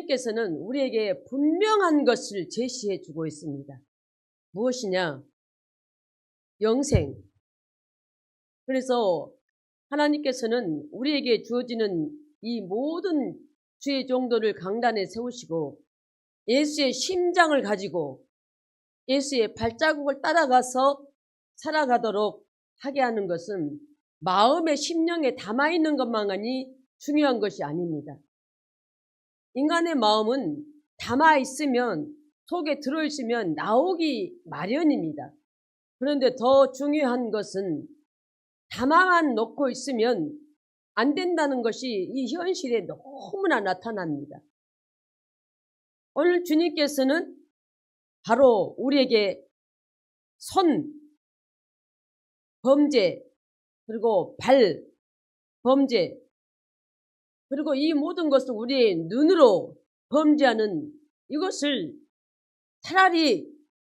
주님께서는 우리에게 분명한 것을 제시해 주고 있습니다. 무엇이냐? 영생. 그래서 하나님께서는 우리에게 주어지는 이 모든 주의 종도를 강단에 세우시고 예수의 심장을 가지고 예수의 발자국을 따라가서 살아가도록 하게 하는 것은 마음의 심령에 담아있는 것만이 중요한 것이 아닙니다. 인간의 마음은 담아있으면, 속에 들어있으면 나오기 마련입니다. 그런데 더 중요한 것은 담아만 놓고 있으면 안 된다는 것이 이 현실에 너무나 나타납니다. 오늘 주님께서는 바로 우리에게 손, 범죄, 그리고 발, 범죄, 그리고 이 모든 것을 우리의 눈으로 범죄하는 이것을 차라리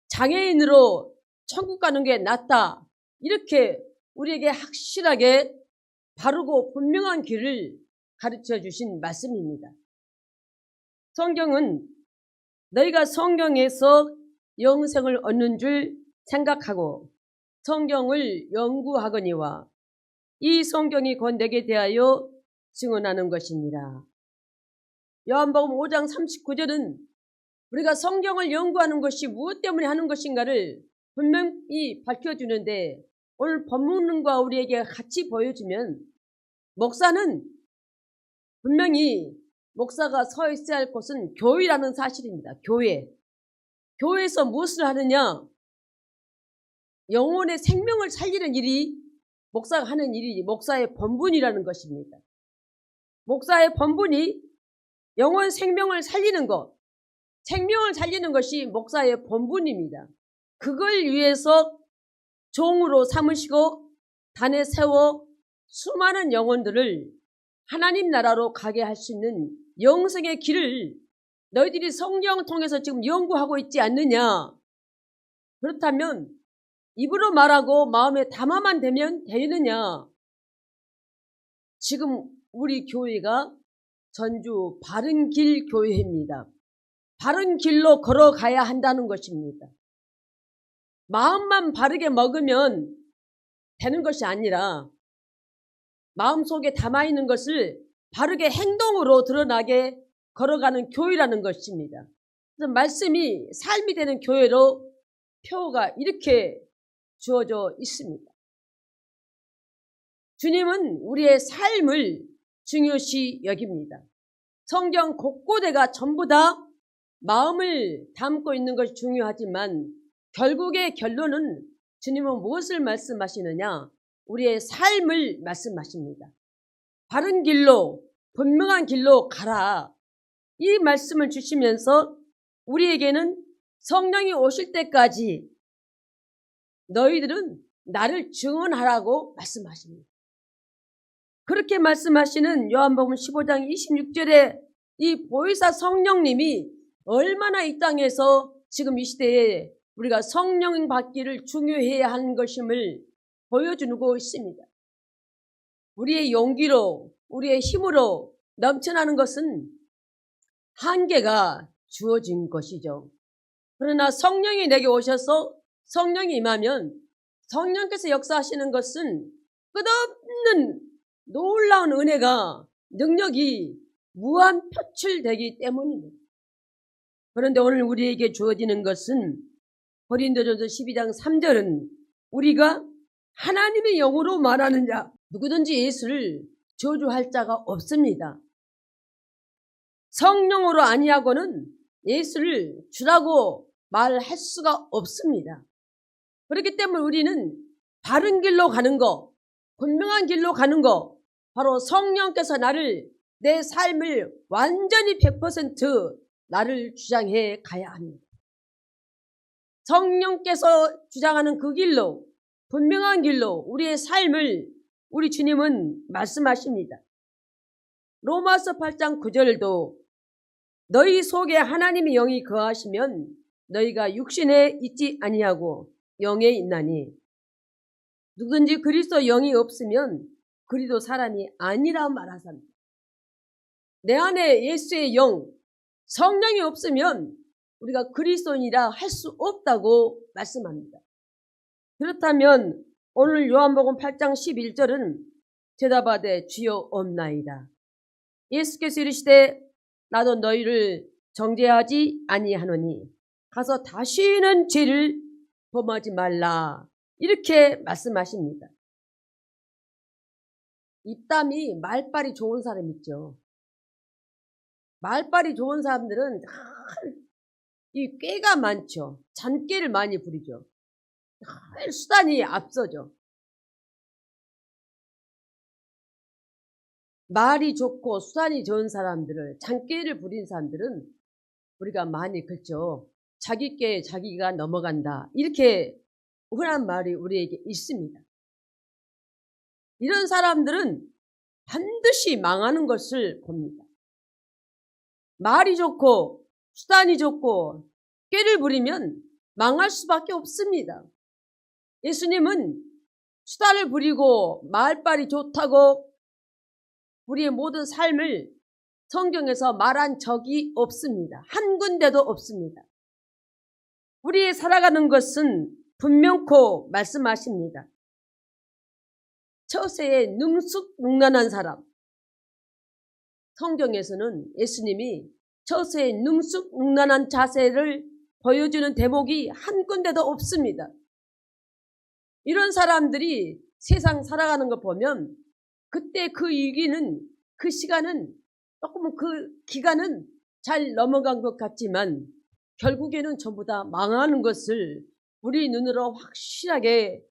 장애인으로 천국 가는 게 낫다. 이렇게 우리에게 확실하게 바르고 분명한 길을 가르쳐 주신 말씀입니다. 성경은 너희가 성경에서 영생을 얻는 줄 생각하고 성경을 연구하거니와 이 성경이 곧 내게 대하여 증언하는 것입니다. 요한복음 5장 39절은 우리가 성경을 연구하는 것이 무엇 때문에 하는 것인가를 분명히 밝혀주는데 오늘 본문과 우리에게 같이 보여주면 목사는 분명히 목사가 서 있어야 할 곳은 교회라는 사실입니다. 교회. 교회에서 무엇을 하느냐? 영혼의 생명을 살리는 일이 목사가 하는 일이 목사의 본분이라는 것입니다. 목사의 본분이 영혼 생명을 살리는 것, 생명을 살리는 것이 목사의 본분입니다. 그걸 위해서 종으로 삼으시고 단에 세워 수많은 영혼들을 하나님 나라로 가게 할 수 있는 영생의 길을 너희들이 성경을 통해서 지금 연구하고 있지 않느냐? 그렇다면 입으로 말하고 마음에 담아만 되면 되느냐? 지금 우리 교회가 전주 바른길 교회입니다. 바른 길로 걸어가야 한다는 것입니다. 마음만 바르게 먹으면 되는 것이 아니라 마음속에 담아있는 것을 바르게 행동으로 드러나게 걸어가는 교회라는 것입니다. 그래서 말씀이 삶이 되는 교회로 표가 이렇게 주어져 있습니다. 주님은 우리의 삶을 중요시 여깁니다. 성경 곳곳에가 전부 다 마음을 담고 있는 것이 중요하지만 결국의 결론은 주님은 무엇을 말씀하시느냐? 우리의 삶을 말씀하십니다. 바른 길로, 분명한 길로 가라. 이 말씀을 주시면서 우리에게는 성령이 오실 때까지 너희들은 나를 증언하라고 말씀하십니다. 그렇게 말씀하시는 요한복음 15장 26절에 이 보혜사 성령님이 얼마나 이 땅에서 지금 이 시대에 우리가 성령 받기를 중요해야 하는 것임을 보여주고 있습니다. 우리의 용기로, 우리의 힘으로 넘쳐나는 것은 한계가 주어진 것이죠. 그러나 성령이 내게 오셔서 성령이 임하면 성령께서 역사하시는 것은 끝없는 놀라운 은혜가, 능력이 무한 표출되기 때문입니다. 그런데 오늘 우리에게 주어지는 것은 고린도전서 12장 3절은 우리가 하나님의 영으로 말하는 자, 누구든지 예수를 저주할 자가 없습니다. 성령으로 아니하고는 예수를 주라고 말할 수가 없습니다. 그렇기 때문에 우리는 바른 길로 가는 거, 분명한 길로 가는 거, 바로 성령께서 내 삶을 완전히 100% 나를 주장해 가야 합니다. 성령께서 주장하는 그 길로, 분명한 길로 우리의 삶을 우리 주님은 말씀하십니다. 로마서 8장 9절도 너희 속에 하나님의 영이 거하시면 너희가 육신에 있지 아니하고 영에 있나니 누구든지 그리스도 영이 없으면 그리도 사람이 아니라 말하사니 내 안에 예수의 영, 성령이 없으면 우리가 그리스도인이라 할 수 없다고 말씀합니다. 그렇다면 오늘 요한복음 8장 11절은 대답하되 주여 없나이다. 예수께서 이르시되 나도 너희를 정죄하지 아니하노니 가서 다시는 죄를 범하지 말라. 이렇게 말씀하십니다. 입담이 말빨이 좋은 사람 있죠. 말빨이 좋은 사람들은 이 꾀가 많죠. 잔꾀를 많이 부리죠. 수단이 앞서죠. 말이 좋고 수단이 좋은 사람들을, 잔꾀를 부린 사람들은 우리가 많이 긁죠. 자기 꾀에 자기가 넘어간다. 이렇게 흔한 말이 우리에게 있습니다. 이런 사람들은 반드시 망하는 것을 봅니다. 말이 좋고 수단이 좋고 꾀를 부리면 망할 수밖에 없습니다. 예수님은 수단을 부리고 말빨이 좋다고 우리의 모든 삶을 성경에서 말한 적이 없습니다. 한 군데도 없습니다. 우리의 살아가는 것은 분명코 말씀하십니다. 처세에 능숙능란한 사람. 성경에서는 예수님이 처세에 능숙능란한 자세를 보여주는 대목이 한 군데도 없습니다. 이런 사람들이 세상 살아가는 거 보면 그때 그 위기는, 그 시간은, 조금 그 기간은 잘 넘어간 것 같지만 결국에는 전부 다 망하는 것을 우리 눈으로 확실하게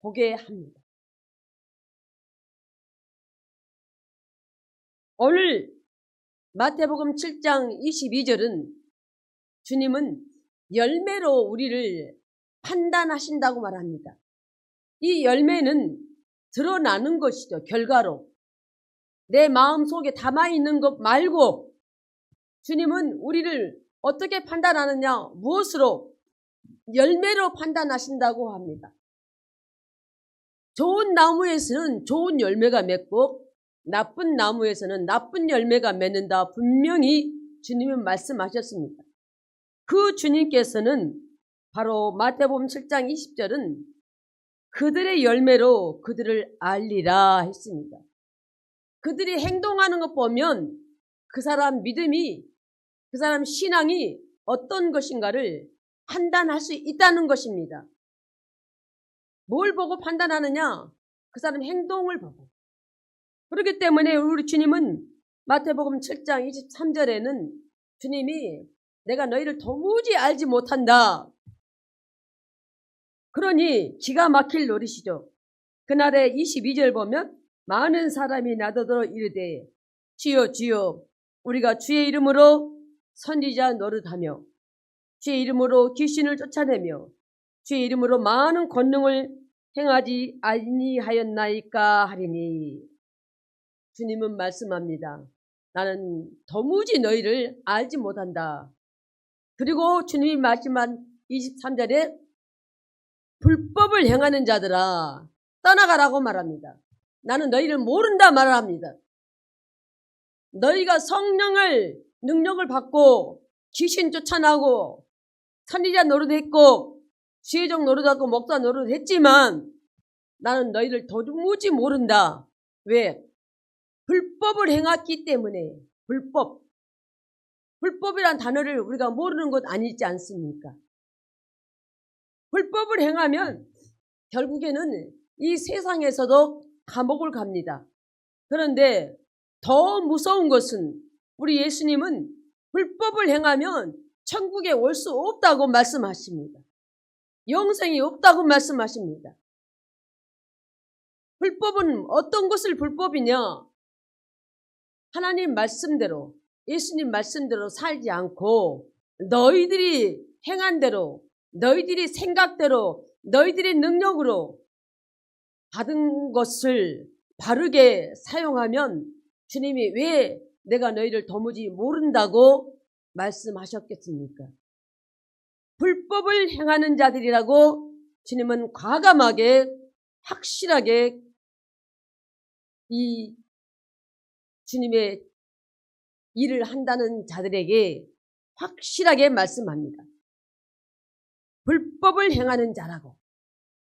보게 합니다. 오늘 마태복음 7장 22절은 주님은 열매로 우리를 판단하신다고 말합니다. 이 열매는 드러나는 것이죠. 결과로. 내 마음속에 담아있는 것 말고 주님은 우리를 어떻게 판단하느냐? 무엇으로? 열매로 판단하신다고 합니다. 좋은 나무에서는 좋은 열매가 맺고 나쁜 나무에서는 나쁜 열매가 맺는다. 분명히 주님은 말씀하셨습니다. 그 주님께서는 바로 마태복음 7장 20절은 그들의 열매로 그들을 알리라 했습니다. 그들이 행동하는 것 보면 그 사람 믿음이, 그 사람 신앙이 어떤 것인가를 판단할 수 있다는 것입니다. 뭘 보고 판단하느냐? 그 사람 행동을 보고. 그렇기 때문에 우리 주님은 마태복음 7장 23절에는 주님이 내가 너희를 도무지 알지 못한다. 그러니 기가 막힐 노릇이죠. 그날의 22절 보면 많은 사람이 나더러 이르되 주여 주여 우리가 주의 이름으로 선지자 노릇하며 주의 이름으로 귀신을 쫓아내며 주의 이름으로 많은 권능을 행하지 아니하였나이까 하리니 주님은 말씀합니다. 나는 도무지 너희를 알지 못한다. 그리고 주님이 말씀한 23절에 불법을 행하는 자들아 떠나가라고 말합니다. 나는 너희를 모른다 말합니다. 너희가 성령을 능력을 받고 귀신 쫓아나고 선지자 노릇했고 지혜적 노릇하고 목사 노릇했지만 나는 너희를 도무지 모른다. 왜? 불법을 행했기 때문에. 불법이란 단어를 우리가 모르는 것 아니지 않습니까? 불법을 행하면 결국에는 이 세상에서도 감옥을 갑니다. 그런데 더 무서운 것은 우리 예수님은 불법을 행하면 천국에 올 수 없다고 말씀하십니다. 영생이 없다고 말씀하십니다. 불법은 어떤 것을 불법이냐? 하나님 말씀대로, 예수님 말씀대로 살지 않고 너희들이 행한 대로, 너희들이 생각대로, 너희들의 능력으로 받은 것을 바르게 사용하면 주님이 왜 내가 너희를 도무지 모른다고 말씀하셨겠습니까? 불법을 행하는 자들이라고 주님은 과감하게 확실하게 이 주님의 일을 한다는 자들에게 확실하게 말씀합니다. 불법을 행하는 자라고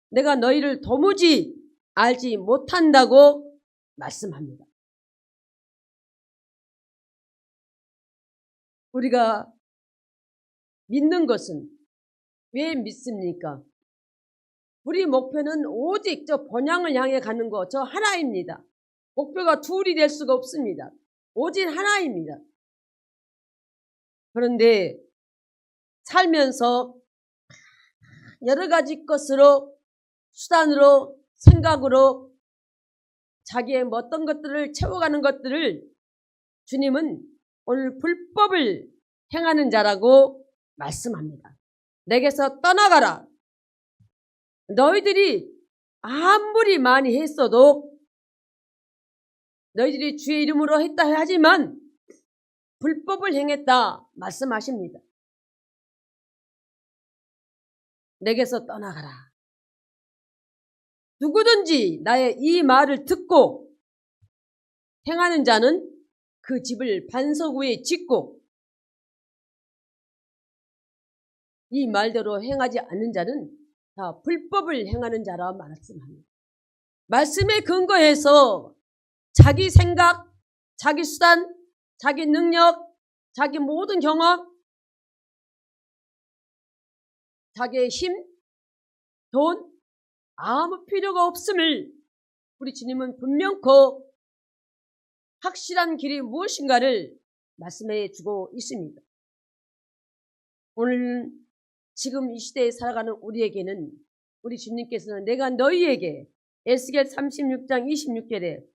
내가 너희를 도무지 알지 못한다고 말씀합니다. 우리가 믿는 것은 왜 믿습니까? 우리 목표는 오직 저 본향을 향해 가는 거 저 하나입니다. 목표가 둘이 될 수가 없습니다. 오직 하나입니다. 그런데 살면서 여러 가지 것으로 수단으로 생각으로 자기의 어떤 것들을 채워가는 것들을 주님은 오늘 불법을 행하는 자라고 말씀합니다. 내게서 떠나가라. 너희들이 아무리 많이 했어도 너희들이 주의 이름으로 했다 하지만 불법을 행했다 말씀하십니다. 내게서 떠나가라. 누구든지 나의 이 말을 듣고 행하는 자는 그 집을 반석 위에 짓고 이 말대로 행하지 않는 자는 다 불법을 행하는 자라 말씀합니다. 말씀에 근거해서 자기 생각, 자기 수단, 자기 능력, 자기 모든 경험, 자기의 힘, 돈 아무 필요가 없음을 우리 주님은 분명코 확실한 길이 무엇인가를 말씀해 주고 있습니다. 오늘 지금 이 시대에 살아가는 우리에게는 우리 주님께서는 내가 너희에게 에스겔 36장 26절에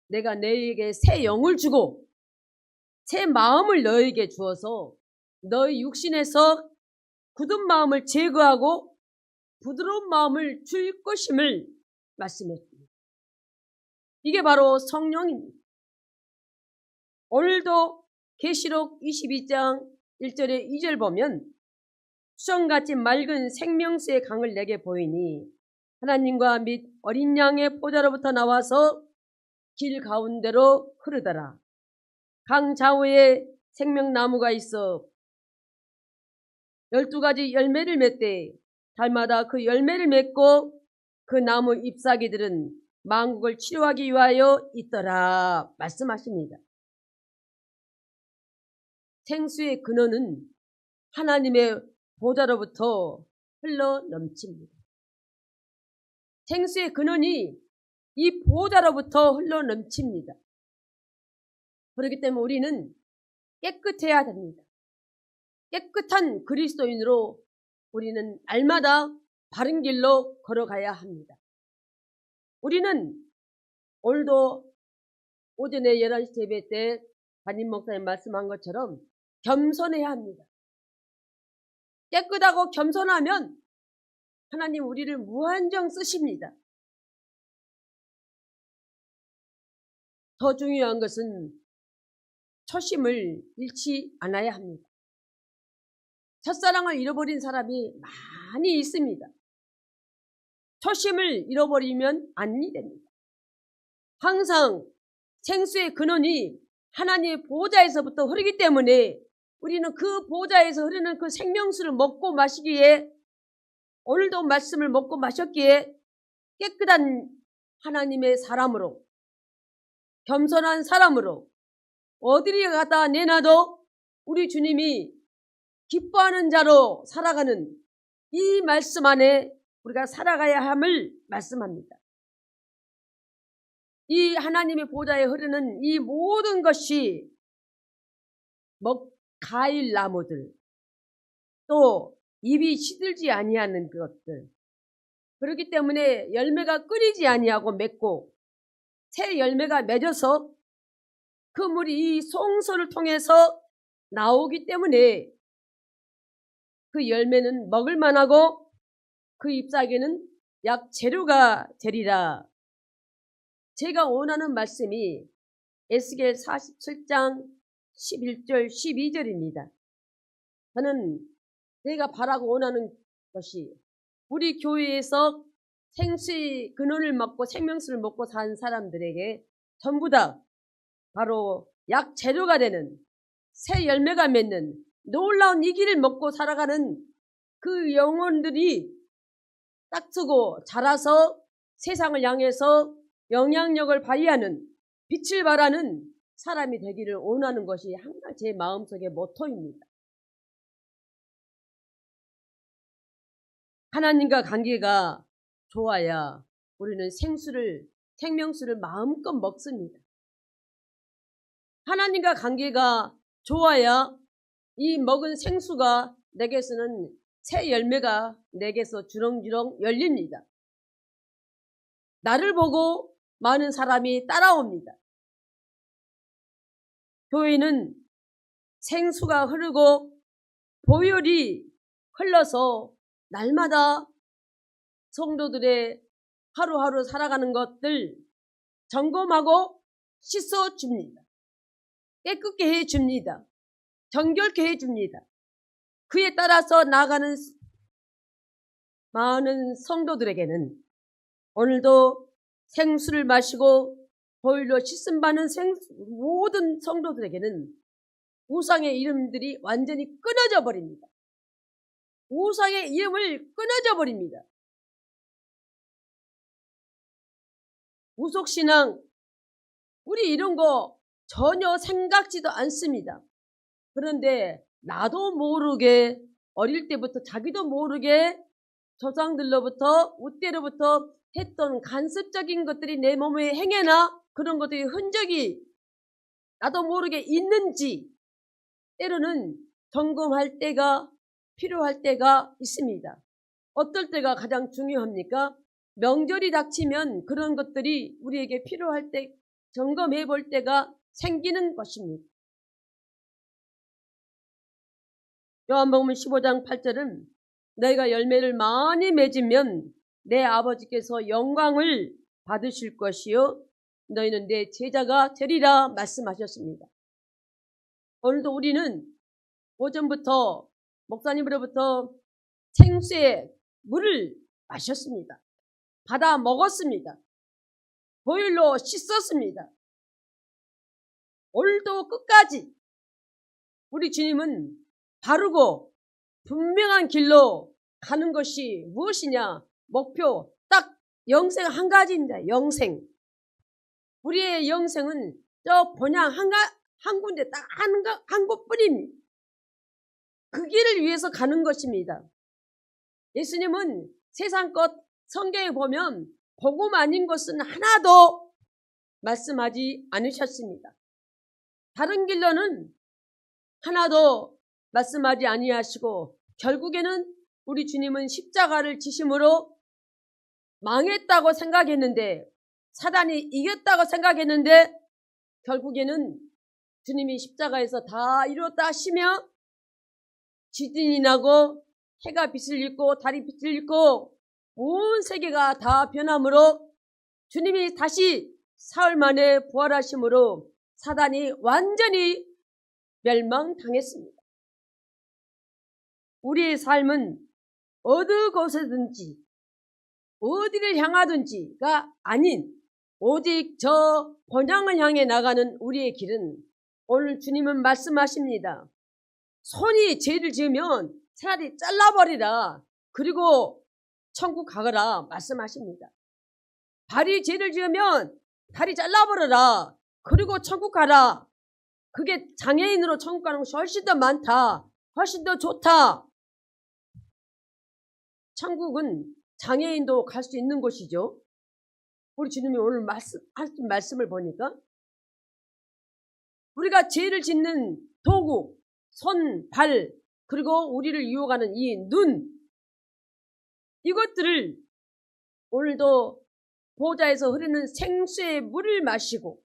내가 너희에게 새 영을 주고 새 마음을 너희에게 주어서 너희 육신에서 굳은 마음을 제거하고 부드러운 마음을 줄 것임을 말씀했습니다. 이게 바로 성령입니다. 오늘도 계시록 22장 1절에 2절 보면 수정같이 맑은 생명수의 강을 내게 보이니 하나님과 및 어린 양의 보좌로부터 나와서 길 가운데로 흐르더라. 강 좌우에 생명나무가 있어 12가지 열매를 맺되 달마다 그 열매를 맺고 그 나무 잎사귀들은 만국을 치료하기 위하여 있더라 말씀하십니다. 생수의 근원은 하나님의 보좌로부터 흘러 넘칩니다. 생수의 근원이 이 보좌로부터 흘러 넘칩니다. 그렇기 때문에 우리는 깨끗해야 됩니다. 깨끗한 그리스도인으로 우리는 날마다 바른 길로 걸어가야 합니다. 우리는 오늘도 오전에 11시 예배 때 담임 목사님 말씀한 것처럼 겸손해야 합니다. 깨끗하고 겸손하면 하나님 우리를 무한정 쓰십니다. 더 중요한 것은 초심을 잃지 않아야 합니다. 첫사랑을 잃어버린 사람이 많이 있습니다. 초심을 잃어버리면 아니 됩니다. 항상 생수의 근원이 하나님의 보좌에서부터 흐르기 때문에 우리는 그 보좌에서 흐르는 그 생명수를 먹고 마시기에 오늘도 말씀을 먹고 마셨기에 깨끗한 하나님의 사람으로 겸손한 사람으로 어디를 갖다 내놔도 우리 주님이 기뻐하는 자로 살아가는 이 말씀 안에 우리가 살아가야 함을 말씀합니다. 이 하나님의 보좌에 흐르는 이 모든 것이 과일 나무들 또 입이 시들지 아니하는 것들 그렇기 때문에 열매가 끓이지 아니하고 맺고 새 열매가 맺어서 그 물이 이 송소를 통해서 나오기 때문에 그 열매는 먹을만하고 그 잎사귀는 약 재료가 되리라. 제가 원하는 말씀이 에스겔 47장 11절 12절입니다. 저는 내가 바라고 원하는 것이 우리 교회에서 생수의 근원을 먹고 생명수를 먹고 산 사람들에게 전부 다 바로 약 재료가 되는 새 열매가 맺는 놀라운 이 길을 먹고 살아가는 그 영혼들이 딱 서고 자라서 세상을 향해서 영향력을 발휘하는 빛을 발하는 사람이 되기를 원하는 것이 항상 제 마음속의 모토입니다. 하나님과 관계가 좋아야 우리는 생명수를 마음껏 먹습니다. 하나님과 관계가 좋아야 이 먹은 생수가 내게서는 새 열매가 내게서 주렁주렁 열립니다. 나를 보고 많은 사람이 따라옵니다. 교회는 생수가 흐르고 보혈이 흘러서 날마다 성도들의 하루하루 살아가는 것들 점검하고 씻어줍니다. 깨끗게 해줍니다. 정결케 해줍니다. 그에 따라서 나아가는 많은 성도들에게는 오늘도 생수를 마시고 보혈로 씻음 받는 모든 성도들에게는 우상의 이름들이 완전히 끊어져 버립니다. 우상의 이름을 끊어져 버립니다. 우속신앙, 우리 이런 거 전혀 생각지도 않습니다. 그런데 나도 모르게 어릴 때부터 자기도 모르게 조상들로부터 우때로부터 했던 간섭적인 것들이 내 몸에 행해나 그런 것들이 흔적이 나도 모르게 있는지 때로는 점검할 때가 필요할 때가 있습니다. 어떨 때가 가장 중요합니까? 명절이 닥치면 그런 것들이 우리에게 필요할 때 점검해 볼 때가 생기는 것입니다. 요한복음 15장 8절은 너희가 열매를 많이 맺으면 내 아버지께서 영광을 받으실 것이요 너희는 내 제자가 되리라 말씀하셨습니다. 오늘도 우리는 오전부터 목사님으로부터 생수의 물을 마셨습니다. 받아 먹었습니다. 보혈로 씻었습니다. 오늘도 끝까지 우리 주님은 바르고 분명한 길로 가는 것이 무엇이냐? 목표 딱 영생 한 가지입니다. 영생. 우리의 영생은 저 본향 한 군데 딱 한 곳뿐입니다. 그 길을 위해서 가는 것입니다. 예수님은 세상 것 성경에 보면 복음 아닌 것은 하나도 말씀하지 않으셨습니다. 다른 길로는 하나도 말씀하지 아니하시고 결국에는 우리 주님은 십자가를 지심으로 망했다고 생각했는데 사단이 이겼다고 생각했는데 결국에는 주님이 십자가에서 다 이뤘다 하시며 지진이 나고 해가 빛을 잃고 달이 빛을 잃고 온 세계가 다 변함으로 주님이 다시 사흘 만에 부활하심으로 사단이 완전히 멸망당했습니다. 우리의 삶은 어느 곳에든지 어디를 향하든지가 아닌 오직 저 본향을 향해 나가는 우리의 길은 오늘 주님은 말씀하십니다. 손이 죄를 지으면 차라리 잘라버리라. 그리고 천국 가거라 말씀하십니다. 발이 죄를 지으면 다리 잘라버려라. 그리고 천국 가라. 그게 장애인으로 천국 가는 것이 훨씬 더 많다. 훨씬 더 좋다. 천국은 장애인도 갈 수 있는 곳이죠. 우리 주님이 오늘 하신 말씀을 보니까 우리가 죄를 짓는 도구, 손, 발, 그리고 우리를 유혹하는 이 눈, 이것들을 오늘도 보좌에서 흐르는 생수의 물을 마시고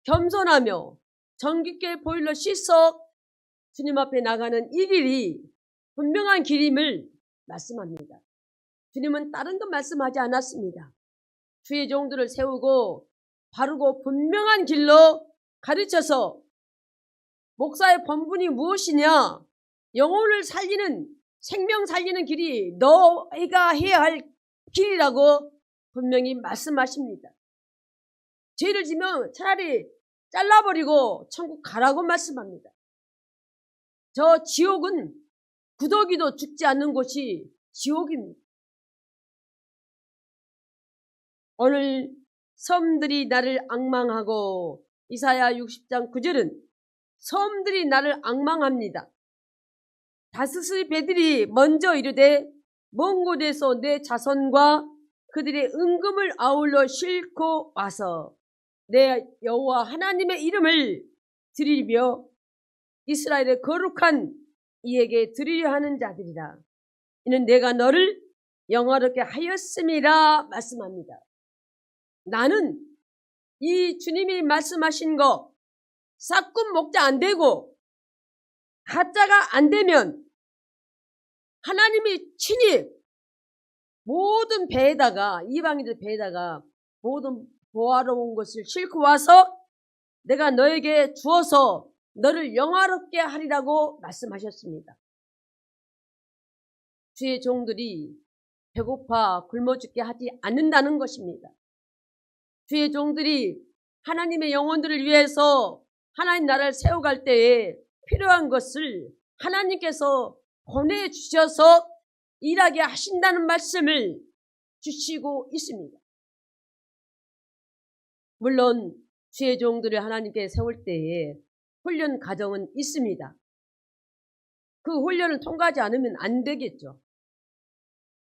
겸손하며 정직하게 보혈로 씻어 주님 앞에 나가는 이 길이 분명한 길임을 말씀합니다. 주님은 다른 것 말씀하지 않았습니다. 주의 종들을 세우고 바르고 분명한 길로 가르쳐서 목사의 본분이 무엇이냐? 영혼을 살리는 생명 살리는 길이 너희가 해야 할 길이라고 분명히 말씀하십니다. 죄를 지면 차라리 잘라버리고 천국 가라고 말씀합니다. 저 지옥은 구더기도 죽지 않는 곳이 지옥입니다. 오늘 섬들이 나를 앙망하고 이사야 60장 9절은 섬들이 나를 앙망합니다. 다스스의 배들이 먼저 이르되 먼 곳에서 내 자손과 그들의 은금을 아울러 싣고 와서 내 여호와 하나님의 이름을 드리며 이스라엘의 거룩한 이에게 드리려 하는 자들이라. 이는 내가 너를 영화롭게 하였음이라 말씀합니다. 나는 이 주님이 말씀하신 거 싹군 목자 안 되고 가짜가 안 되면 하나님이 친히 모든 배에다가 이방인들 배에다가 모든 보화로운 것을 싣고 와서 내가 너에게 주어서 너를 영화롭게 하리라고 말씀하셨습니다. 주의 종들이 배고파 굶어 죽게 하지 않는다는 것입니다. 주의 종들이 하나님의 영혼들을 위해서 하나님 나라를 세워갈 때에 필요한 것을 하나님께서 보내주셔서 일하게 하신다는 말씀을 주시고 있습니다. 물론 주의 종들을 하나님께 세울 때에 훈련 과정은 있습니다. 그 훈련을 통과하지 않으면 안 되겠죠.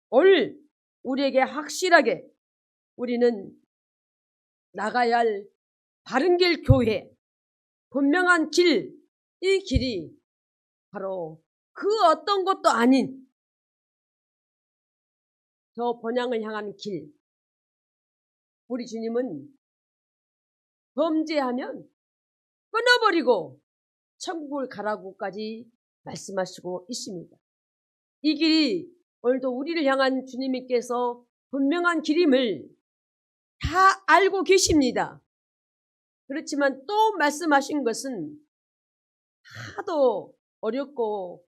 오늘 우리에게 확실하게 우리는 나가야 할 바른길 교회, 분명한 길, 이 길이 바로 그 어떤 것도 아닌 저 본향을 향하는 길. 우리 주님은 범죄하면 끊어버리고 천국을 가라고까지 말씀하시고 있습니다. 이 길이 오늘도 우리를 향한 주님께서 분명한 길임을 다 알고 계십니다. 그렇지만 또 말씀하신 것은 하도 어렵고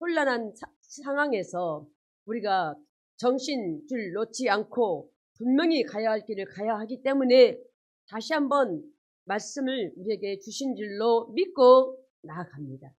혼란한 상황에서 우리가 정신줄 놓지 않고 분명히 가야 할 길을 가야 하기 때문에 다시 한번 말씀을 우리에게 주신 줄로 믿고 나아갑니다.